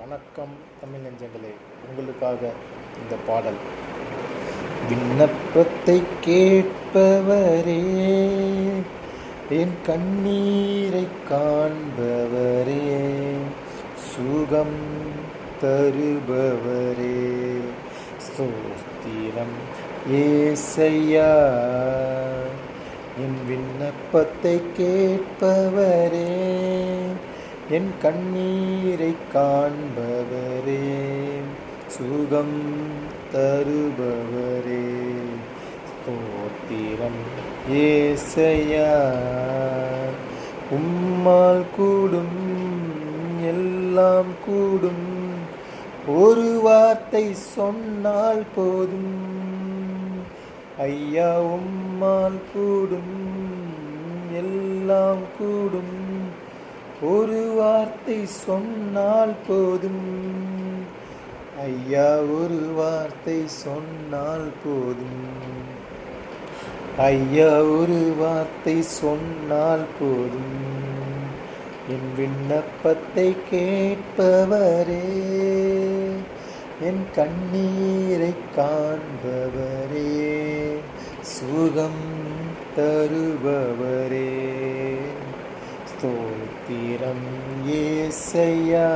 வணக்கம் தமிழ் நெஞ்சங்களே, உங்களுக்காக இந்த பாடல். விண்ணப்பத்தை கேட்பவரே, என் கண்ணீரை காண்பவரே, சுகம் தருபவரே, ஸ்தோத்திரம் ஏசையா. என் விண்ணப்பத்தை கேட்பவரே, என் கண்ணீரை காண்பவரே, சுகம் தருபவரே, ஸ்தோத்திரம் ஏசையா. உம்மால் கூடும் எல்லாம் கூடும், ஒரு வார்த்தை சொன்னால் போதும். ஐயா, உம்மால் கூடும் எல்லாம் கூடும், ஒரு வார்த்தை சொன்னால் போதும். ஐயா, ஒரு வார்த்தை சொன்னால் போதும். ஐயா, ஒரு வார்த்தை சொன்னால் போதும். என் விண்ணப்பத்தை கேட்பவரே, என் கண்ணீரை காண்பவரே, சுகம் தருபவரே, ஸ்தோத்திரம் ஏசையா.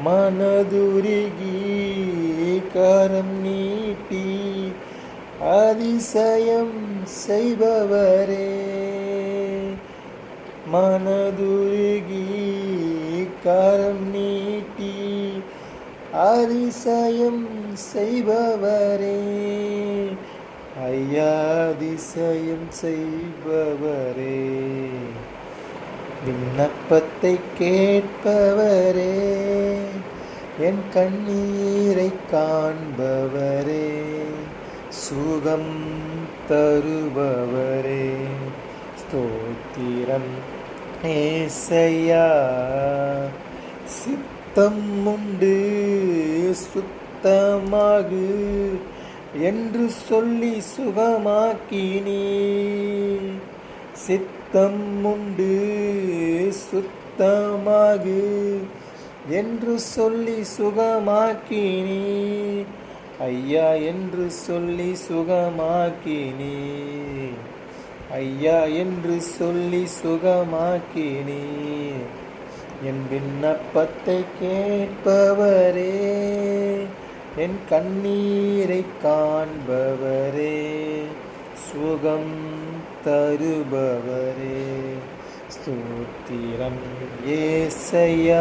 மனதுருகி கரம் நீட்டி அதிசயம் செய்பவரே, மனதுருகி கரம் நீட்டி அதிசயம் செய்பவரே, ஐயா, அதிசயம் செய்பவரே. விண்ணப்பத்தை கேட்பவரே, என் கண்ணீரை காண்பவரே, சுகம் தருபவரே, ஸ்தோத்திரம் ஏசையா. சித்தம் உண்டு சுத்தமாகு என்று சொல்லி சுகமாக்கினீ. சித்தம் உண்டு சுத்தமாகு என்று சொல்லி சுகமாக்கினீ. ஐயா, என்று சொல்லி சுகமாக்கினீ. ஐயா, என்று சொல்லி சுகமாக்கினீ. என் விண்ணப்பத்தை கேட்பவரே, என் கண்ணீரை காண்பவரே, சுகம் தருபவரே, ஸ்தோத்திரம் ஏசையா.